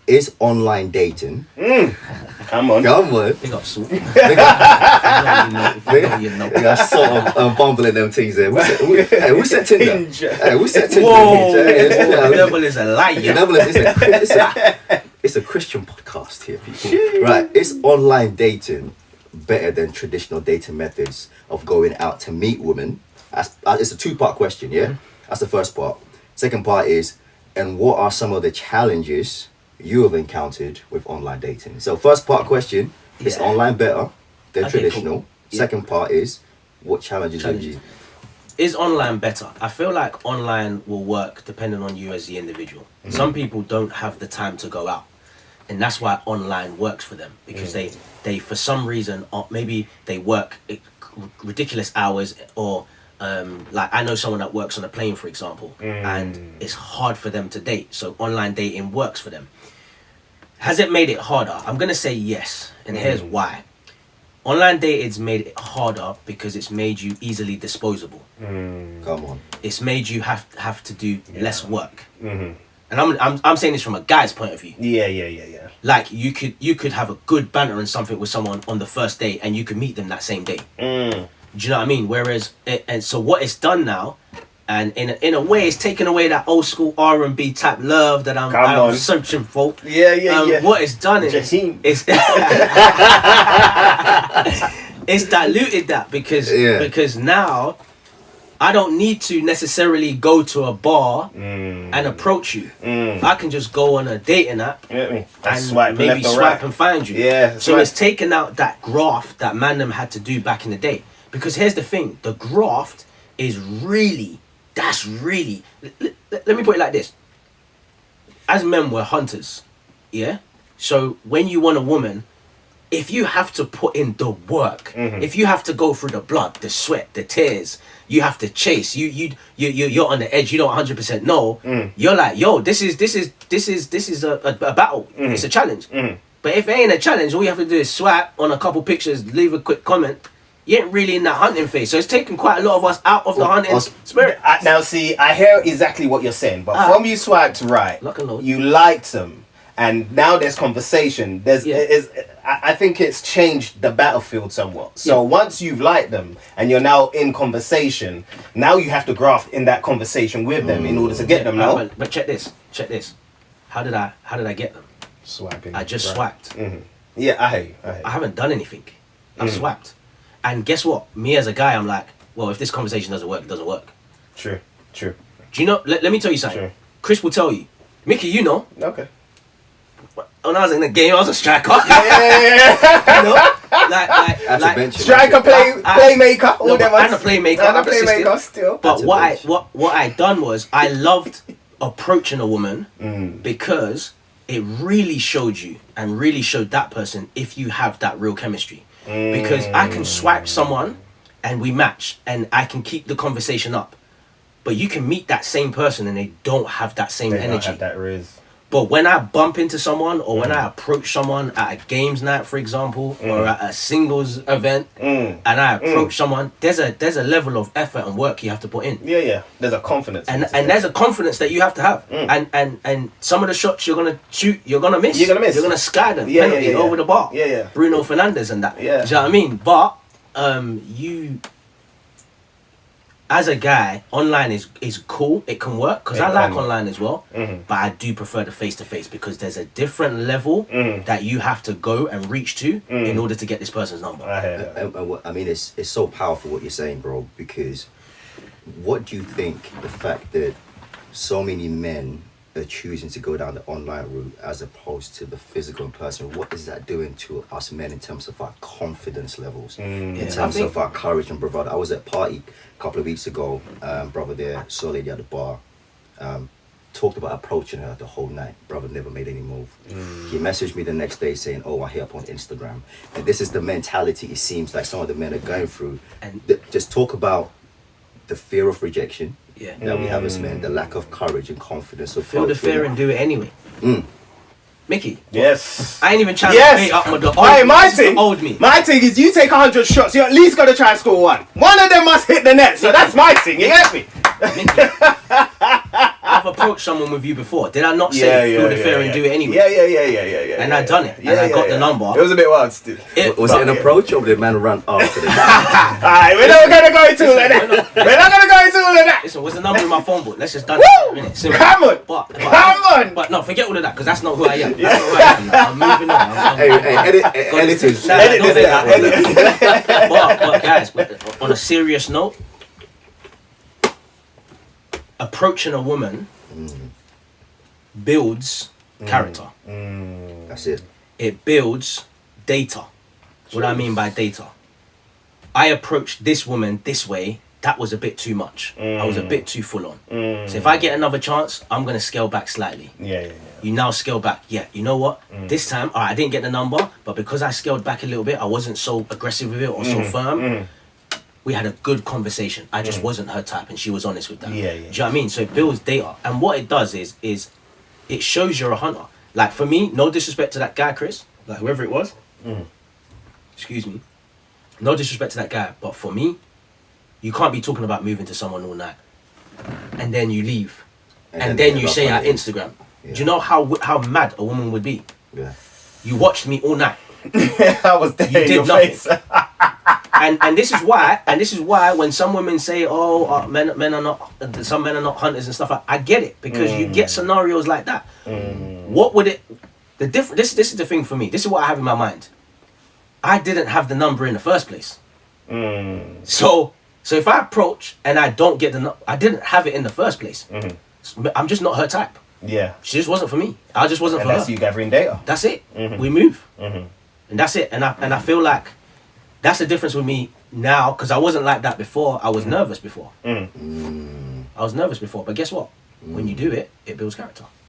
is online dating? Come on. Big up, Salt. They got sort of bumbling them things there. Hey, we set Tinder. Hey, we set Tinder. Whoa, the devil is a liar. The devil is it's a Christian podcast here, people. Right, is online dating better than traditional dating methods of going out to meet women? It's a two-part question, yeah? That's the first part. Second part is, and what are some of the challenges you have encountered with online dating? So first part question, is online better than traditional? Cool. Second part is, what challenges have you? Is online better? I feel like online will work depending on you as the individual. Some people don't have the time to go out, and that's why online works for them, because they for some reason, or maybe they work ridiculous hours, or like I know someone that works on a plane, for example, and it's hard for them to date, so online dating works for them. Has it made it harder? I'm gonna say yes, and here's why. Online dating's made it harder because it's made you easily disposable. Come on. It's made you have to do less work. And I'm saying this from a guy's point of view. Yeah. Like you could have a good banter and something with someone on the first date, and you could meet them that same day. Do you know what I mean? Whereas, and so what it's done now, and in a way, it's taken away that old school R&B type love that I'm searching for. Yeah. What it's done is it's diluted that because now I don't need to necessarily go to a bar and approach you. I can just go on a dating app and maybe swipe and find you. Yeah. So it's taken out that graft that man them had to do back in the day. Because here's the thing, the graft is really, let me put it like this. As men, we're hunters, yeah? So when you want a woman, if you have to put in the work, if you have to go through the blood, the sweat, the tears, you have to chase, you're on the edge, you don't 100% know, you're like, yo, this is a battle, it's a challenge. But if it ain't a challenge, all you have to do is swipe on a couple pictures, leave a quick comment. You ain't really in that hunting phase, so it's taken quite a lot of us out of the hunting spirit. Now see, I hear exactly what you're saying, but from you swiped right, you liked them, and now there's conversation. I think it's changed the battlefield somewhat. So once you've liked them and you're now in conversation, now you have to graft in that conversation with them in order to get them. Now, but check this. How did I get them? Swiping. I just swiped. Yeah, I hear you. I haven't done anything. I've swiped. And guess what? Me as a guy, I'm like, well, if this conversation doesn't work, it doesn't work. True. Do you know? Let me tell you something. True. Chris will tell you. Mickey, you know. Okay. When I was in the game, I was a striker. Yeah. You know? Like striker, playmaker. No, I'm a playmaker. I'm a playmaker still. But what I done was I loved approaching a woman because it really showed you and really showed that person if you have that real chemistry. Because I can swipe someone and we match and I can keep the conversation up, but you can meet that same person and they don't have that same energy. Don't have that riz. But when I bump into someone or when I approach someone at a games night, for example, or at a singles event, and I approach someone, there's a level of effort and work you have to put in. Yeah. There's a confidence. And there's a confidence that you have to have. And some of the shots you're gonna shoot, you're gonna miss. You're gonna sky them. Penalty over the bar. Yeah. Bruno Fernandes and that. Yeah. Do you know what I mean? But you, as a guy, online is cool. It can work because I like online as well. But I do prefer the face-to-face because there's a different level that you have to go and reach to in order to get this person's number. I mean, it's so powerful what you're saying, bro, because what do you think the fact that so many men are choosing to go down the online route as opposed to the physical in person, what is that doing to us men in terms of our confidence levels, in terms of our courage and bravado? I was at a party a couple of weeks ago, brother there, saw a lady at the bar, talked about approaching her the whole night. Brother never made any move. He messaged me the next day saying, oh, I hit up on Instagram. And this is the mentality it seems like some of the men are going through. And just talk about the fear of rejection that we have as men, the lack of courage and confidence. Feel the fear and do it anyway. Mickey. Yes. I ain't even trying to pay up my thing. My thing is you take 100 shots, you at least got to try and score one. One of them must hit the net. So that's my thing. You get me? Mickey, I've approached someone with you before. Did I not say feel the fear and do it anyway? Yeah. And I done it. And I got the number. It was a bit wild still. Was it an approach or did the man run after them? Alright, we're not gonna go into all of that. We're not gonna go into all of that. Listen, what's the number in my phone book? Let's just done it in a minute. Come on. Come on. But no, forget all of that because that's not who I am. That's not who I am. I'm moving on. Hey, edit this. But guys, on a serious note, approaching a woman builds character. That's it. It builds data. What do I mean by data? I approached this woman this way. That was a bit too much. I was a bit too full on. So if I get another chance, I'm going to scale back slightly. You now scale back. Yeah, you know what? This time, all right, I didn't get the number, but because I scaled back a little bit, I wasn't so aggressive with it or so firm. We had a good conversation. I just wasn't her type, and she was honest with that. Do you know what I mean? So it builds data, and what it does is it shows you're a hunter. Like for me, no disrespect to that guy, Chris, like whoever it was. Excuse me. No disrespect to that guy, but for me, you can't be talking about moving to someone all night, and then you leave, and then you say at Instagram. Do you know how mad a woman would be? Yeah. You watched me all night. I was there in your face. and this is why when some women say, some men are not hunters and stuff, I get it, because you get scenarios like that. What would it this is the thing for me. This is what I have in my mind. I didn't have the number in the first place. So if I approach and I don't get I didn't have it in the first place. I'm just not her type. Yeah. She just wasn't for me. I just wasn't for her. That's you gathering data. That's it. We move. And that's it. And I feel like that's the difference with me now, because I wasn't like that before. I was nervous before. I was nervous before. But guess what? When you do it, it builds character.